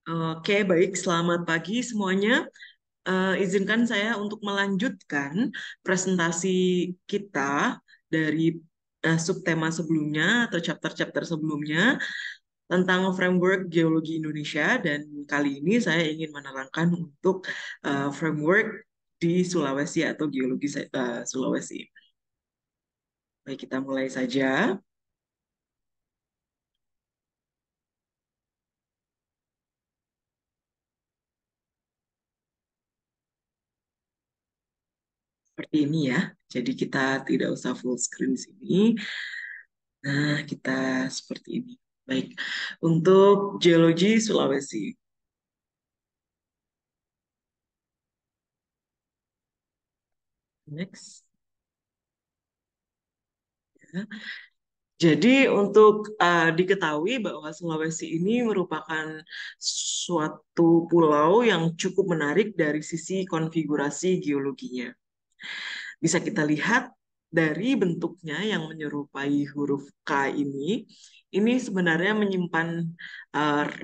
Oke, baik. Selamat pagi semuanya. Izinkan saya untuk melanjutkan presentasi kita dari subtema sebelumnya atau chapter-chapter sebelumnya tentang framework geologi Indonesia, dan kali ini saya ingin menerangkan untuk framework di Sulawesi atau geologi Sulawesi. Baik, kita mulai saja. Seperti ini ya. Jadi kita tidak usah full screen di sini. Nah, kita seperti ini. Baik, untuk geologi Sulawesi. Next. Ya. Jadi untuk diketahui bahwa Sulawesi ini merupakan suatu pulau yang cukup menarik dari sisi konfigurasi geologinya. Bisa kita lihat dari bentuknya yang menyerupai huruf K ini. Ini sebenarnya menyimpan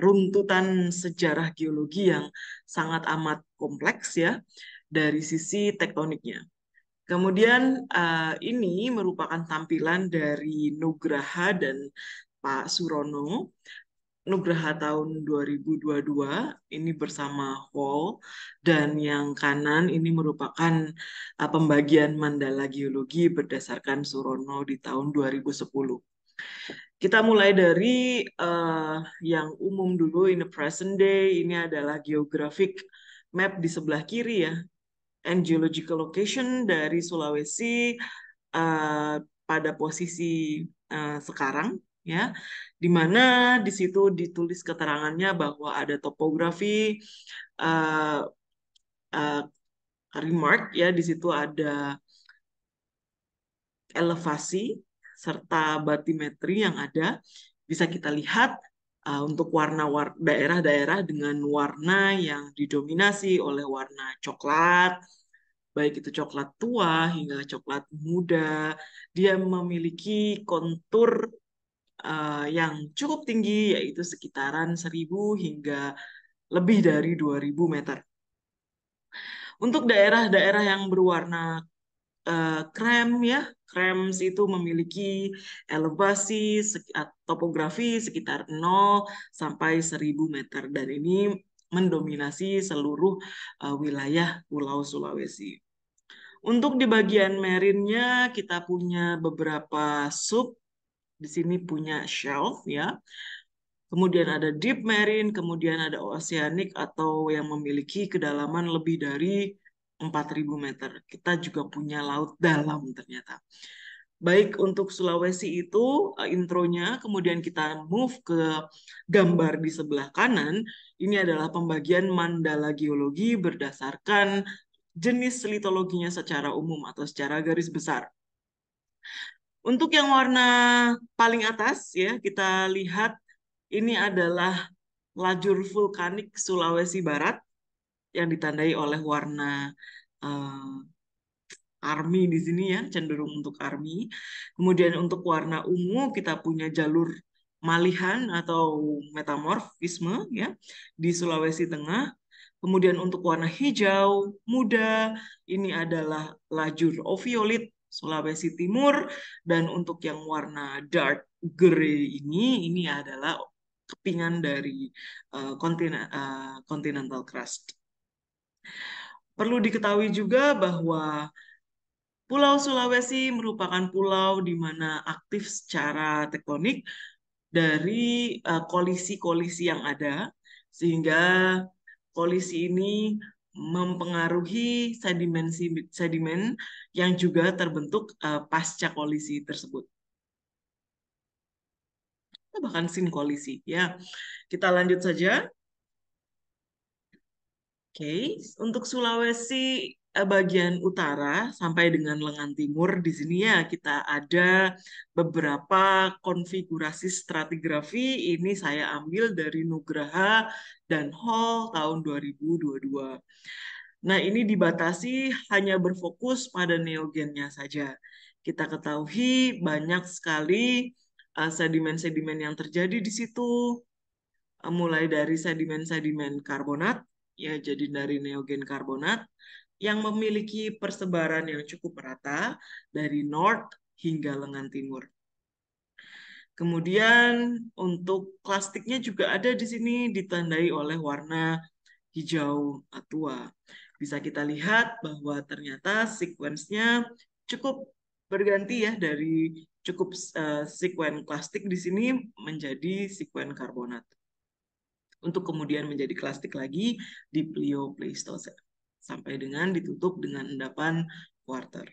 runtutan sejarah geologi yang sangat amat kompleks ya dari sisi tektoniknya. Kemudian ini merupakan tampilan dari Nugraha dan Pak Surono. Nugraha tahun 2022 ini bersama Hall, dan yang kanan ini merupakan pembagian Mandala Geologi berdasarkan Surono di tahun 2010. Kita mulai dari yang umum dulu, in the present day. Ini adalah geographic map di sebelah kiri ya, and geological location dari Sulawesi uh, pada posisi sekarang ya, di mana di situ ditulis keterangannya bahwa ada topografi uh, uh, remark ya, di situ ada elevasi serta batimetri yang ada. Bisa kita lihat untuk daerah-daerah dengan warna yang didominasi oleh warna coklat, baik itu coklat tua hingga coklat muda. Dia memiliki kontur yang cukup tinggi, yaitu sekitaran 1.000 hingga lebih dari 2.000 meter. Untuk daerah-daerah yang berwarna krem ya, krem itu memiliki elevasi topografi sekitar 0 sampai 1.000 meter, dan ini mendominasi seluruh wilayah Pulau Sulawesi. Untuk di bagian marinnya kita punya beberapa sub. Di sini punya shelf ya. Kemudian ada deep marine, kemudian ada oceanic atau yang memiliki kedalaman lebih dari 4.000 meter. Kita juga punya laut dalam ternyata. Baik, untuk Sulawesi itu intronya, kemudian kita move ke gambar di sebelah kanan. Ini adalah pembagian mandala geologi berdasarkan jenis litologinya secara umum atau secara garis besar. Untuk yang warna paling atas ya, kita lihat ini adalah lajur vulkanik Sulawesi Barat yang ditandai oleh warna uh, army di sini ya, cenderung untuk army. Kemudian untuk warna ungu kita punya jalur malihan atau metamorfisme ya di Sulawesi Tengah. Kemudian untuk warna hijau muda ini adalah lajur oviolit Sulawesi Timur, dan untuk yang warna dark gray ini adalah kepingan dari continental crust. Perlu diketahui juga bahwa Pulau Sulawesi merupakan pulau di mana aktif secara tektonik dari kolisi-kolisi yang ada, sehingga kolisi ini mempengaruhi sedimen yang juga terbentuk pasca kolisi tersebut. Bahkan sin kolisi ya. Kita lanjut saja. Oke, untuk Sulawesi bagian utara sampai dengan lengan timur di sini ya kita ada beberapa konfigurasi stratigrafi. Ini saya ambil dari Nugraha dan Hall tahun 2022. Nah, ini dibatasi hanya berfokus pada neogennya saja. Kita ketahui banyak sekali sedimen-sedimen yang terjadi di situ, mulai dari sedimen-sedimen karbonat, ya jadi dari neogen karbonat, yang memiliki persebaran yang cukup merata dari north hingga lengan timur. Kemudian untuk klastiknya juga ada di sini ditandai oleh warna hijau tua. Bisa kita lihat bahwa ternyata sekuensnya cukup berganti ya dari cukup sekuen plastik di sini menjadi sekuen karbonat. Untuk kemudian menjadi klastik lagi di Pliopleistocene sampai dengan ditutup dengan endapan quarter.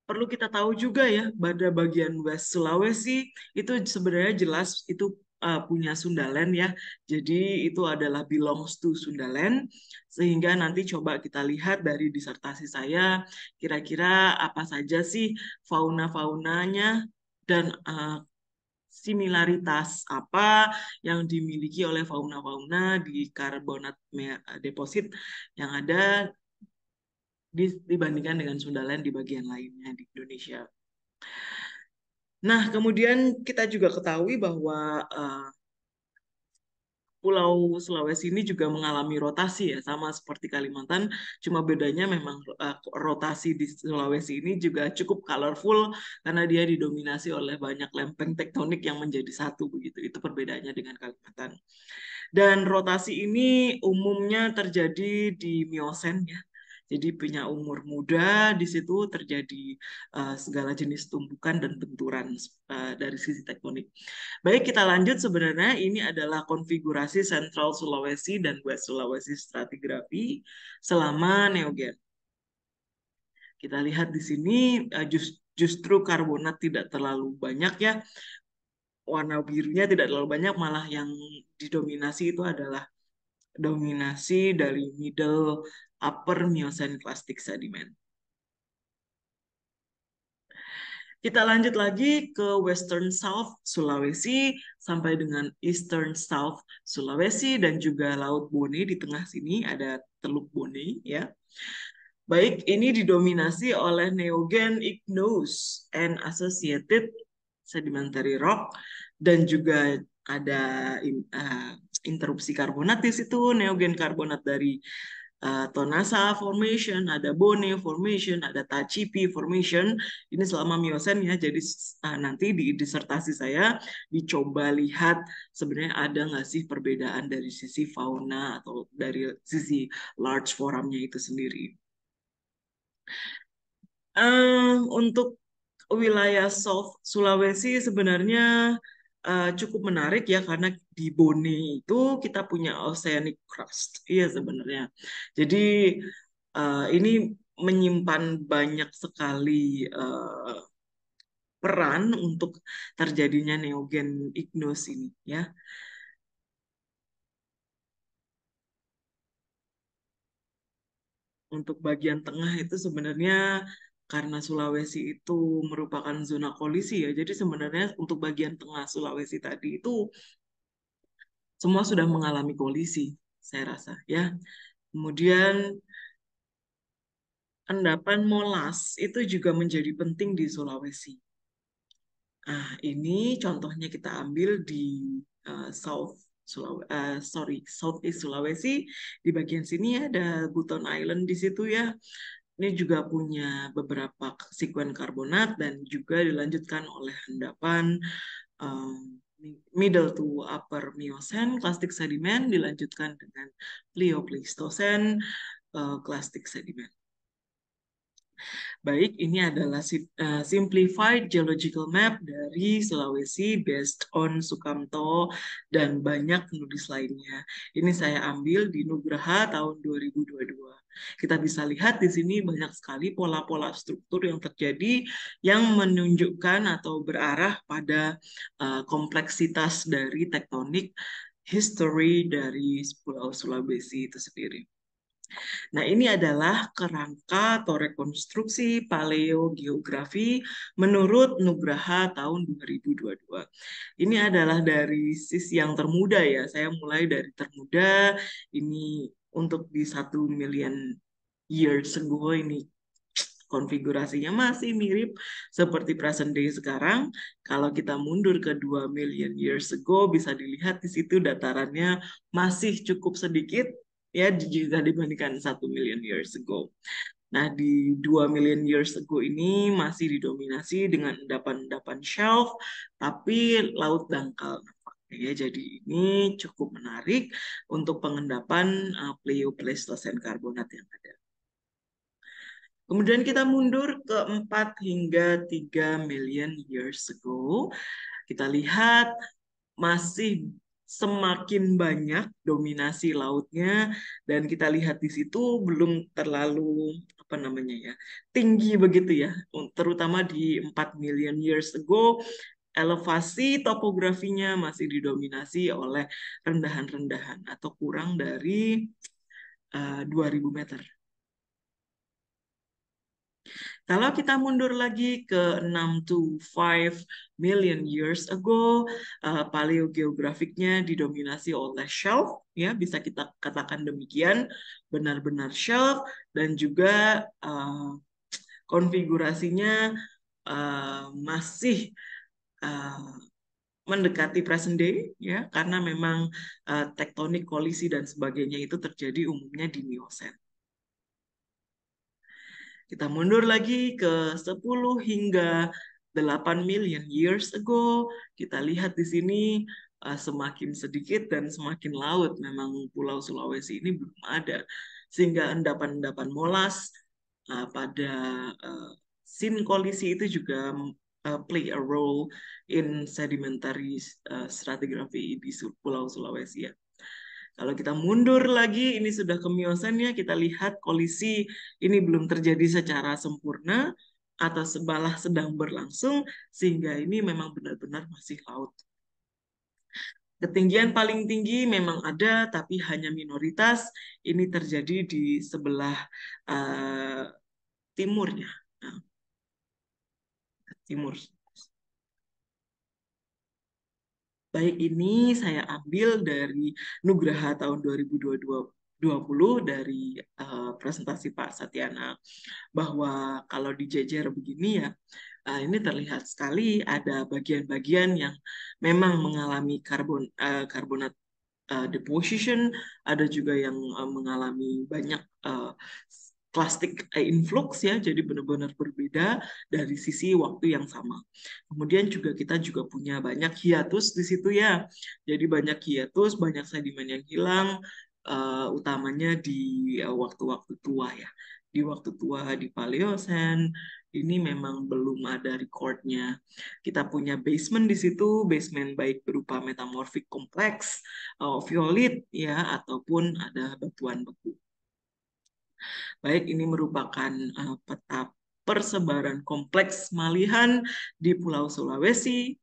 Perlu kita tahu juga ya, pada bagian West Sulawesi itu sebenarnya jelas itu punya Sundaland ya. Jadi itu adalah belongs to Sundaland. Sehingga nanti coba kita lihat dari disertasi saya, kira-kira apa saja sih fauna-faunanya dan similaritas apa yang dimiliki oleh fauna-fauna di karbonat deposit yang ada dibandingkan dengan Sundaland di bagian lainnya di Indonesia. Nah, kemudian kita juga ketahui bahwa Pulau Sulawesi ini juga mengalami rotasi ya, sama seperti Kalimantan, cuma bedanya memang rotasi di Sulawesi ini juga cukup colorful karena dia didominasi oleh banyak lempeng tektonik yang menjadi satu begitu. Itu perbedaannya dengan Kalimantan. Dan rotasi ini umumnya terjadi di Miosen ya. Jadi punya umur muda, di situ terjadi segala jenis tumbukan dan benturan dari sisi tektonik. Baik, kita lanjut. Sebenarnya ini adalah konfigurasi Central Sulawesi dan West Sulawesi stratigraphy selama Neogen. Kita lihat di sini justru karbonat tidak terlalu banyak ya. Warna birunya tidak terlalu banyak, malah yang didominasi itu adalah dominasi dari middle upper Miocene clastic sediment. Kita lanjut lagi ke Western South Sulawesi sampai dengan Eastern South Sulawesi dan juga Laut Bone di tengah sini ada Teluk Bone ya. Baik, ini didominasi oleh Neogen igneous and associated sedimentary rock dan juga ada interupsi karbonat di situ, Neogen karbonat dari Tonasa Formation, ada Bone Formation, ada Tachipi Formation. Ini selama Miosen ya, jadi nanti di disertasi saya dicoba lihat sebenarnya ada nggak sih perbedaan dari sisi fauna atau dari sisi large foramnya itu sendiri. Untuk wilayah South Sulawesi sebenarnya cukup menarik ya karena di Bone itu kita punya oceanic crust. Iya sebenarnya. Jadi ini menyimpan banyak sekali peran untuk terjadinya neogen igneous ini ya. Untuk bagian tengah itu sebenarnya karena Sulawesi itu merupakan zona kolisi ya. Jadi sebenarnya untuk bagian tengah Sulawesi tadi itu semua sudah mengalami kolisi, saya rasa ya. Kemudian endapan molas itu juga menjadi penting di Sulawesi. Nah, ini contohnya kita ambil di Southeast Sulawesi. Di bagian sini ada Buton Island di situ ya. Ini juga punya beberapa sekuen karbonat dan juga dilanjutkan oleh endapan um, middle to upper Miocene, klastik sedimen, dilanjutkan dengan Pliopleistocene, klastik sedimen. Baik, ini adalah simplified geological map dari Sulawesi based on Sukamto dan banyak penulis lainnya. Ini saya ambil di Nugraha tahun 2022. Kita bisa lihat di sini banyak sekali pola-pola struktur yang terjadi yang menunjukkan atau berarah pada kompleksitas dari tektonik history dari Pulau Sulawesi itu sendiri. Nah, ini adalah kerangka atau rekonstruksi paleogeografi menurut Nugraha tahun 2022. Ini adalah dari sisi yang termuda ya. Saya mulai dari termuda, ini untuk di 1 million years ago ini konfigurasinya masih mirip seperti present day sekarang. Kalau kita mundur ke 2 million years ago, bisa dilihat di situ datarannya masih cukup sedikit ya jika dibandingkan 1 million years ago. Nah, di 2 million years ago ini masih didominasi dengan endapan-endapan shelf, tapi laut dangkal. Ya, jadi ini cukup menarik untuk pengendapan Pleistocene karbonat yang ada. Kemudian kita mundur ke 4 hingga 3 million years ago. Kita lihat masih semakin banyak dominasi lautnya, dan kita lihat di situ belum terlalu apa namanya ya, tinggi begitu ya, terutama di 4 million years ago elevasi topografinya masih didominasi oleh rendahan-rendahan atau kurang dari 2000 meter. Kalau kita mundur lagi ke 6 to 5 million years ago, paleogeografiknya didominasi oleh shelf, ya bisa kita katakan demikian, benar-benar shelf, dan juga konfigurasinya masih uh, mendekati present day, ya karena memang tektonik kolisi dan sebagainya itu terjadi umumnya di Miocene. Kita mundur lagi ke 10 hingga 8 million years ago. Kita lihat di sini semakin sedikit dan semakin laut. Memang Pulau Sulawesi ini belum ada. Sehingga endapan-endapan molas pada sin kolisi itu juga play a role in sedimentary stratigraphy di Pulau Sulawesi ya. Kalau kita mundur lagi, ini sudah ke Miocene ya, kita lihat kolisi ini belum terjadi secara sempurna atau sebalah sedang berlangsung, sehingga ini memang benar-benar masih laut. Ketinggian paling tinggi memang ada, tapi hanya minoritas. Ini terjadi di sebelah timurnya, nah, timur. Baik, ini saya ambil dari Nugraha tahun 2020 dari presentasi Pak Satyana, bahwa kalau dijejer begini ya, ini terlihat sekali ada bagian-bagian yang memang mengalami karbonat deposition, ada juga yang mengalami banyak plastik influx ya, jadi benar-benar berbeda dari sisi waktu yang sama. Kemudian juga kita juga punya banyak hiatus di situ ya, jadi banyak hiatus, banyak sedimen yang hilang, utamanya di waktu-waktu tua ya. Di waktu tua di Paleosen ini memang belum ada recordnya. Kita punya basement di situ, basement baik berupa metamorfik kompleks, violit ya, ataupun ada batuan beku. Baik, ini merupakan peta persebaran kompleks malihan di Pulau Sulawesi,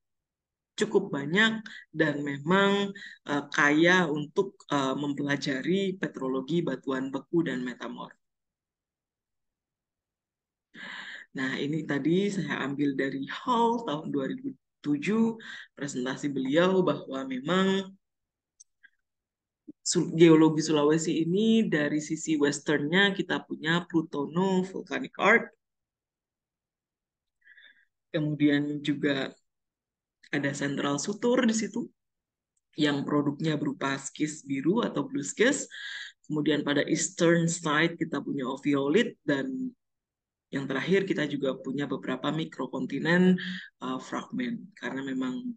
cukup banyak dan memang kaya untuk mempelajari petrologi batuan beku dan metamorf. Nah, ini tadi saya ambil dari Hall tahun 2007, presentasi beliau bahwa memang geologi Sulawesi ini dari sisi westernnya kita punya Plutono Volcanic Arc, kemudian juga ada Central Sutur di situ yang produknya berupa skis biru atau blue skis. Kemudian pada eastern side kita punya oviolit, dan yang terakhir kita juga punya beberapa mikrokontinen fragmen karena memang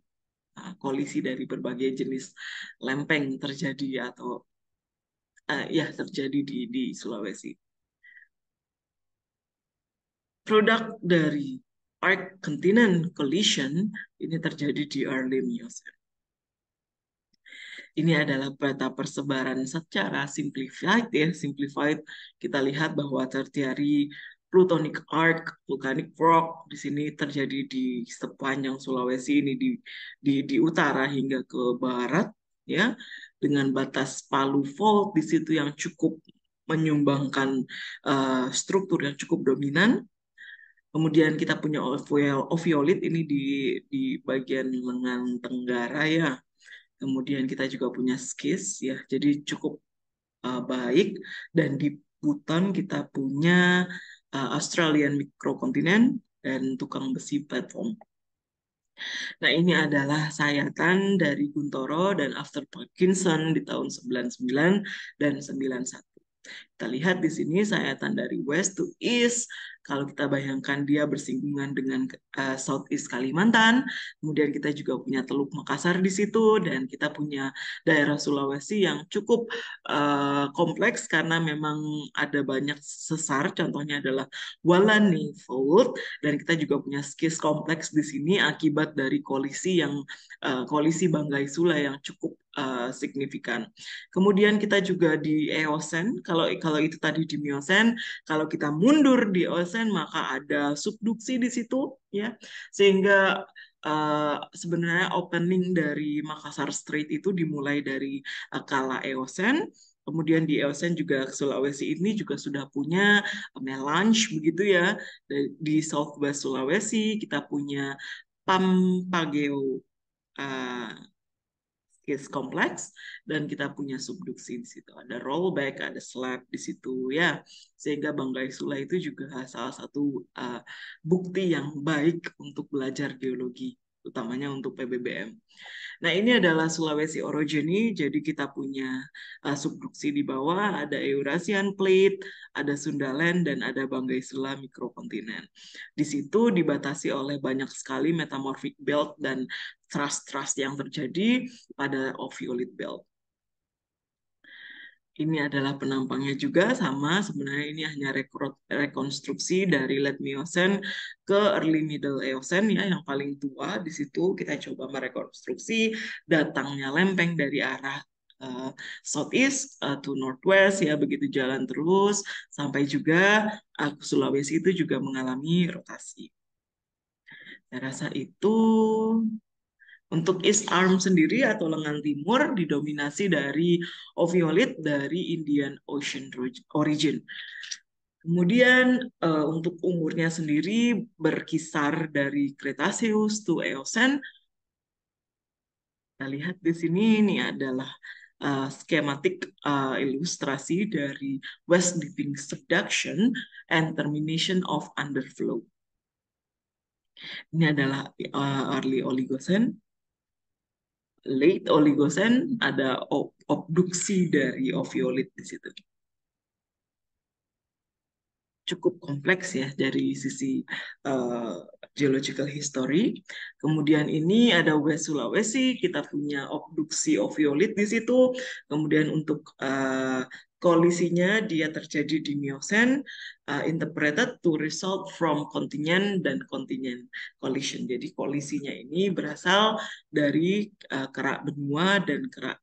kolisi dari berbagai jenis lempeng terjadi atau ya terjadi di Sulawesi. Produk dari Arc Continent Collision ini terjadi di early Miocene. Ini adalah peta persebaran secara simplified ya, simplified. Kita lihat bahwa tertiary plutonic arc, volcanic rock di sini terjadi di sepanjang Sulawesi ini di utara hingga ke barat ya, dengan batas Palu Fault di situ yang cukup menyumbangkan struktur yang cukup dominan. Kemudian kita punya oviolit ini di bagian lengan tenggara ya. Kemudian kita juga punya skis ya, jadi cukup baik. Dan di Buton kita punya Australian Microcontinent, dan tukang besi platform. Nah, ini adalah sayatan dari Guntoro dan After Parkinson di tahun 99 dan 91. Kita lihat di sini sayatan dari west to east. Kalau kita bayangkan dia bersinggungan dengan Southeast Kalimantan, kemudian kita juga punya Teluk Makassar di situ, dan kita punya daerah Sulawesi yang cukup kompleks karena memang ada banyak sesar. Contohnya adalah Walani Fault, dan kita juga punya skis kompleks di sini akibat dari kolisi Banggai Sula yang cukup signifikan. Kemudian kita juga di Eosen. Kalau itu tadi di Miosen, kalau kita mundur di Eosen maka ada subduksi di situ, ya, sehingga sebenarnya opening dari Makassar Strait itu dimulai dari kala Eosen. Kemudian di Eosen juga Sulawesi ini juga sudah punya melange begitu ya. Di Southwest Sulawesi kita punya Pampageo uh, case kompleks, dan kita punya subduksi di situ. Ada rollback, ada slab di situ ya. Sehingga Banggai Sula itu juga salah satu bukti yang baik untuk belajar geologi, utamanya untuk PBBM. Nah, ini adalah Sulawesi Orogeny, jadi kita punya subduksi di bawah, ada Eurasian Plate, ada Sundaland, dan ada Banggai Sula Mikrokontinen. Di situ dibatasi oleh banyak sekali metamorphic belt dan thrust-thrust yang terjadi pada ophiolite belt. Ini adalah penampangnya juga sama, sebenarnya ini hanya rekonstruksi dari late Miocene ke early middle Eocene ya, yang paling tua. Di situ kita coba merekonstruksi datangnya lempeng dari arah southeast to northwest ya, begitu jalan terus sampai juga Sulawesi itu juga mengalami rotasi. Saya rasa itu. Untuk East Arm sendiri atau lengan timur didominasi dari ophiolite dari Indian Ocean origin. Kemudian untuk umurnya sendiri berkisar dari Cretaceous to Eocene. Kita lihat di sini ini adalah skematik ilustrasi dari west dipping subduction and termination of underflow. Ini adalah early Oligocene. Late Oligocene, ada obduksi dari ophiolite di situ. Cukup kompleks ya dari sisi geological history. Kemudian ini ada West Sulawesi, kita punya obduksi ophiolite di situ. Kemudian untuk kolisinya dia terjadi di Miocene, interpreted to result from continent dan continent collision. Jadi kolisinya ini berasal dari kerak benua dan kerak.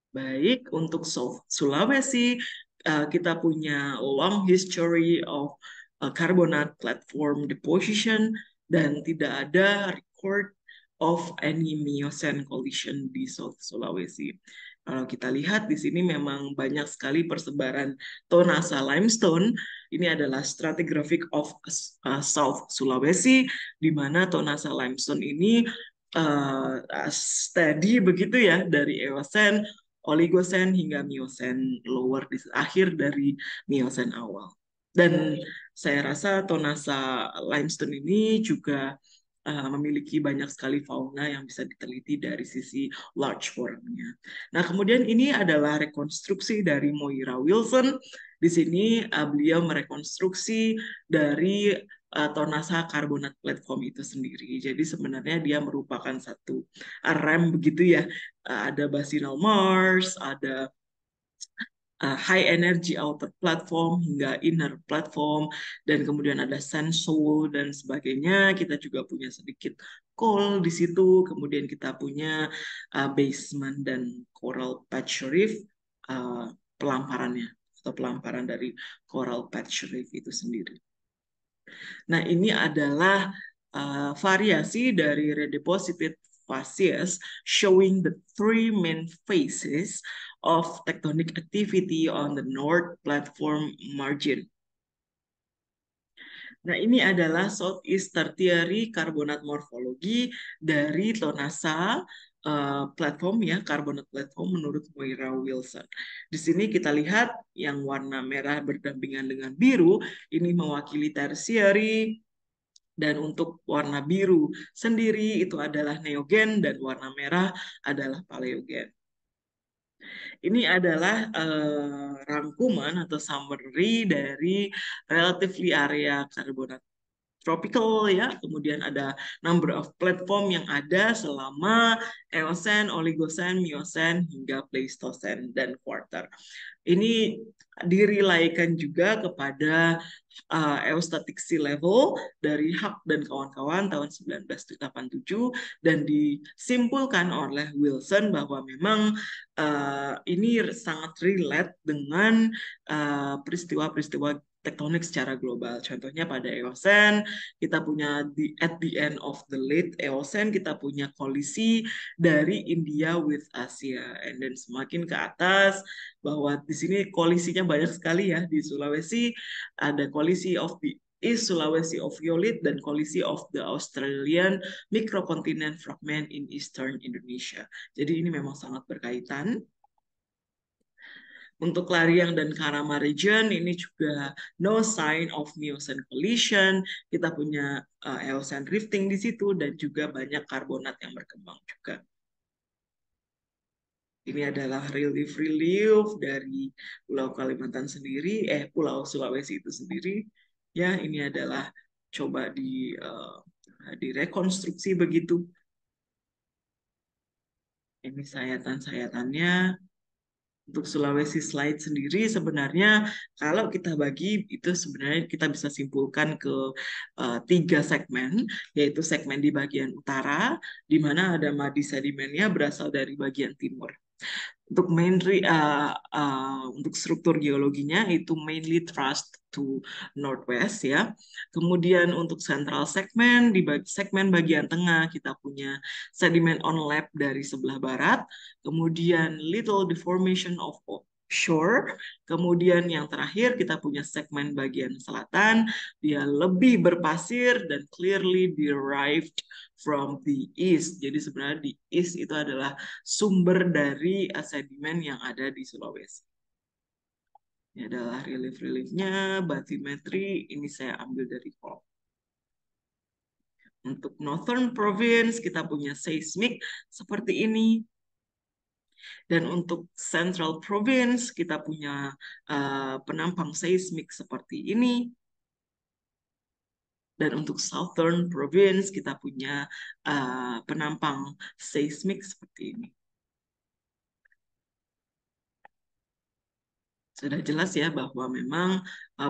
Baik, untuk Sulawesi, kita punya long history of carbonate platform deposition dan tidak ada record of any Miocene collision di South Sulawesi. Kalau kita lihat di sini memang banyak sekali persebaran tonasa limestone. Ini adalah stratigraphic of South Sulawesi, di mana tonasa limestone ini steady begitu ya dari Eocene, Oligocene hingga Miocene lower di akhir dari Miocene awal. Dan saya rasa tonasa limestone ini juga memiliki banyak sekali fauna yang bisa diteliti dari sisi large formnya. Nah, kemudian ini adalah rekonstruksi dari Moira Wilson. Di sini beliau merekonstruksi dari tonasa karbonat platform itu sendiri. Jadi sebenarnya dia merupakan satu rem begitu ya. Ada basinal Mars, ada high energy outer platform hingga inner platform, dan kemudian ada sand soul dan sebagainya. Kita juga punya sedikit coal di situ, kemudian kita punya basement dan coral patch reef, pelamparannya atau pelamparan dari coral patch reef itu sendiri. Nah, ini adalah variasi dari redeposited facies showing the three main phases of tectonic activity on the North Platform margin. Nah, ini adalah Southeast Tertiary Carbonate Morphology dari tonasa platform ya, karbonat platform menurut Moira Wilson. Di sini kita lihat yang warna merah berdampingan dengan biru, ini mewakili tertiary, dan untuk warna biru sendiri itu adalah neogen dan warna merah adalah paleogen. Ini adalah rangkuman atau summary dari relatively area karbonat tropical ya, kemudian ada number of platform yang ada selama Eocene, Oligocene, Miocene hingga Pleistocene dan Quarter. Ini direlaikan juga kepada Eostatic Sea Level dari Huck dan kawan-kawan tahun 1987 dan disimpulkan oleh Wilson bahwa memang ini sangat relate dengan peristiwa-peristiwa tektonik secara global. Contohnya pada Eocene, kita punya at the end of the late Eocene, kita punya kolisi dari India with Asia. And then semakin ke atas, bahwa di sini kolisinya banyak sekali ya. Di Sulawesi ada kolisi of the East Sulawesi Ophiolite dan kolisi of the Australian microcontinent fragment in Eastern Indonesia. Jadi ini memang sangat berkaitan. Untuk Lariang dan Karama region ini juga no sign of Miocene collision. Kita punya Eocene rifting di situ dan juga banyak karbonat yang berkembang juga. Ini adalah relief dari Pulau Kalimantan sendiri, Pulau Sulawesi itu sendiri. Ya, ini adalah coba direkonstruksi begitu. Ini sayatan-sayatannya. Untuk Sulawesi slide sendiri sebenarnya kalau kita bagi itu sebenarnya kita bisa simpulkan ke 3 segmen, yaitu segmen di bagian utara di mana ada madi sedimennya berasal dari bagian timur. Untuk struktur geologinya itu mainly thrust to northwest ya. Kemudian untuk central segment di segmen bagian tengah kita punya sedimen on lap dari sebelah barat, kemudian little deformation of shore, kemudian yang terakhir kita punya segmen bagian selatan, dia lebih berpasir dan clearly derived from the east. Jadi sebenarnya di east itu adalah sumber dari sedimen yang ada di Sulawesi. Ini adalah relief-reliefnya, bathymetry, ini saya ambil dari Pop. Untuk Northern Province kita punya seismic seperti ini. Dan untuk Central Province kita punya penampang seismik seperti ini. Dan untuk Southern Province kita punya penampang seismik seperti ini. Sudah jelas ya bahwa memang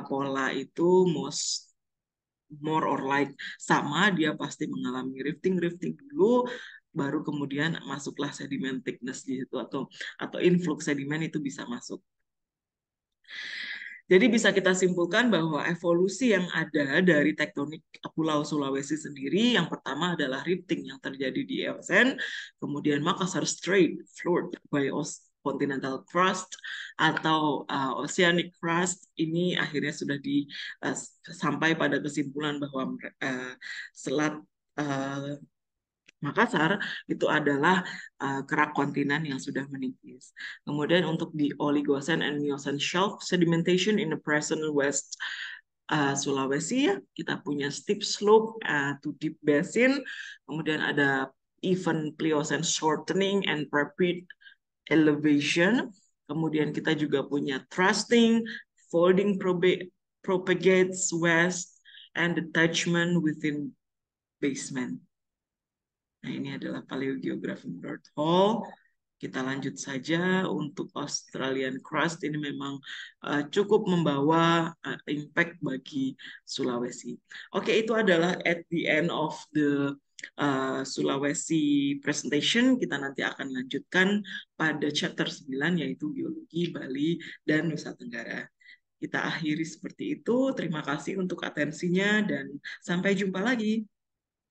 pola itu more or like sama, dia pasti mengalami rifting dulu, baru kemudian masuklah sedimen thickness di situ atau influx sedimen itu bisa masuk. Jadi bisa kita simpulkan bahwa evolusi yang ada dari tektonik Pulau Sulawesi sendiri, yang pertama adalah rifting yang terjadi di Eocene, kemudian Makassar Strait floored by continental crust atau oceanic crust, ini akhirnya sudah sampai pada kesimpulan bahwa selat Makassar itu adalah kerak kontinen yang sudah menipis. Kemudian untuk di Oligocene and Miocene shelf sedimentation in the present West Sulawesi, ya, kita punya steep slope to deep basin. Kemudian ada even Pliocene shortening and rapid elevation. Kemudian kita juga punya thrusting, folding propagates west, and detachment within basement. Nah, ini adalah paleogeografi menurut Hall. Kita lanjut saja untuk Australian crust, ini memang cukup membawa impact bagi Sulawesi. Oke, itu adalah at the end of the Sulawesi presentation. Kita nanti akan lanjutkan pada chapter 9 yaitu Geologi Bali dan Nusa Tenggara. Kita akhiri seperti itu. Terima kasih untuk atensinya dan sampai jumpa lagi.